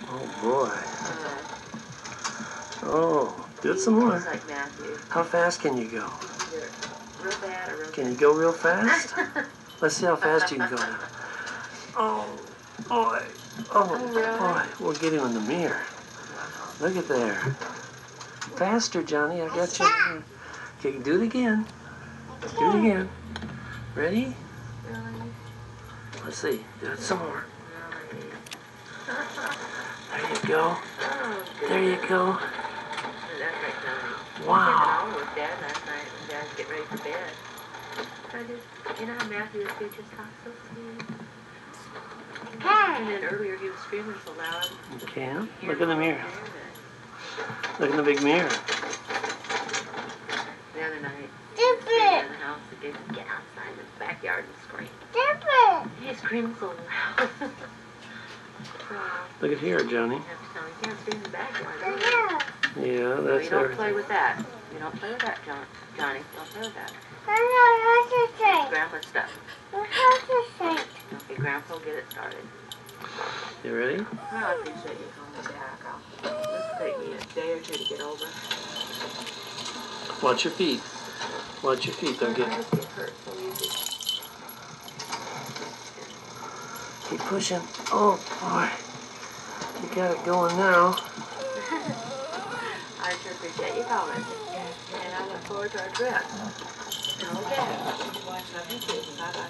Oh boy. Oh, do it some more. Like Matthew. How fast can you go? Real bad or real Can you go real fast? Let's see how fast you can go now. Oh, boy. Oh, boy. We'll get him in the mirror. Look at there. Faster, Johnny. I got you. Okay, do it again. Do it again. Ready? Let's see. Do it some more. There you go. There you go. Wow. With Dad last night when Dad was getting ready for bed. You know how Matthew was just talk so sweet. And then earlier he was screaming so loud. You can't? Look in the mirror. Look in the big mirror. The other night, he was in the house and get outside in the backyard and scream. He screamed so loud. Look at here, Johnny. You can't scream in the backyard. Yeah, that's You don't play with that. You don't play with that, Johnny. Don't play with that. Grandpa's stuff. Okay, Grandpa will get it started. You ready? Well, I appreciate you coming back. This will take me a day or two to get over. Watch your feet. Watch your feet. Don't get hurt so easy. Keep pushing. Oh, boy. You got it going now. I sure appreciate you coming. And I look forward to our trip. Okay. Watch my pictures. Bye-bye.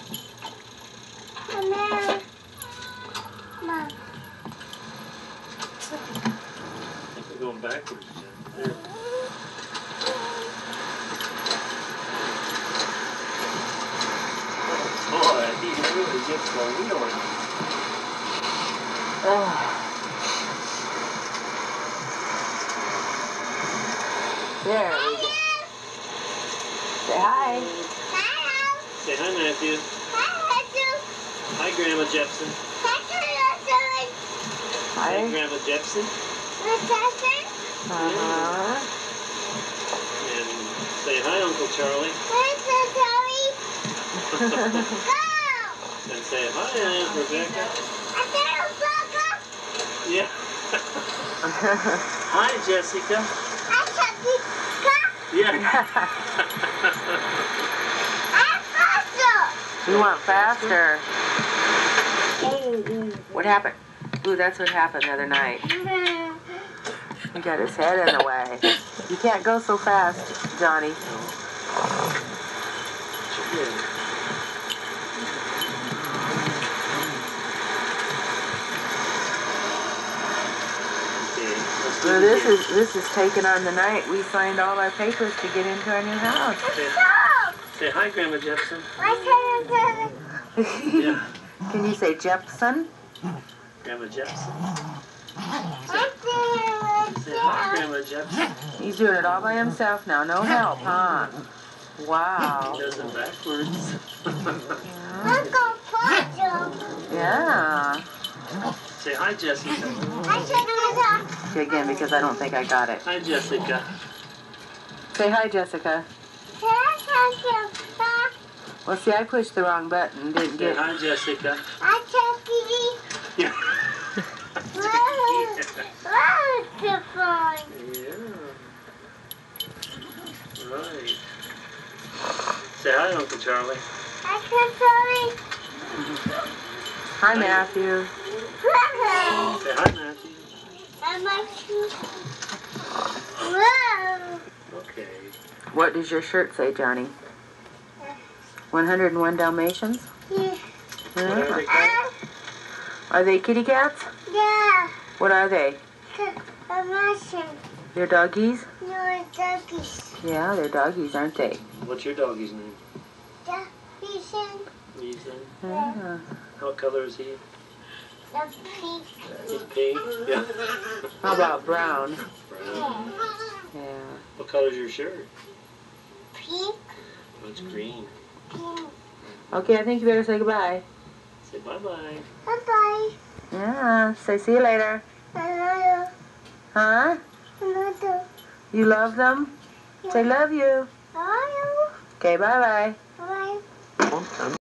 Mom. I think we're going backwards. There. Boy, he really gets the wheeling. There we go. Say hi. Say hi, Matthew. Hi, Grandma Jepson. Hi, Grandma Jepson. And say hi, Uncle Charlie. And say hi, Aunt Rebecca. Yeah. Hi, Jessica. Yeah. You want faster. What happened? Ooh, that's what happened the other night. He got his head in the way. You can't go so fast, Johnny. So this is taking on the night we signed all our papers to get into our new house. Say hi, Grandma Jepson. Yeah. Can you say Jepson? Grandma Jepson. Say hi, Grandma Jepson. He's doing it all by himself now. No help, huh? Wow. He does it backwards. Yeah. Say hi, Jessica. Okay, again, because I don't think I got it. Hi, Jessica. Say hi, Jessica. Well, see, I pushed the wrong button. Didn't Say get. hi, Jessica. Yeah. Right. Say hi, Uncle Charlie. Hi, Matthew. Say hi, Matthew. Okay. What does your shirt say, Johnny? 101 Dalmatians? What are they called? Are they kitty cats? Yeah. What are they? They're doggies? No, doggies. Yeah, they're doggies, aren't they? What's your doggy's name? Reason. Reason. Yeah. What color is he? The pink. He's pink. Yeah. How about brown? Brown. Yeah. What color's your shirt? Pink. Oh, it's green. Pink. Okay, I think you better say goodbye. Say bye-bye. Bye-bye. Yeah, say see you later. Hello. Huh? Hello. You love them? Say love you. Hello. Okay, bye-bye. Bye. Well,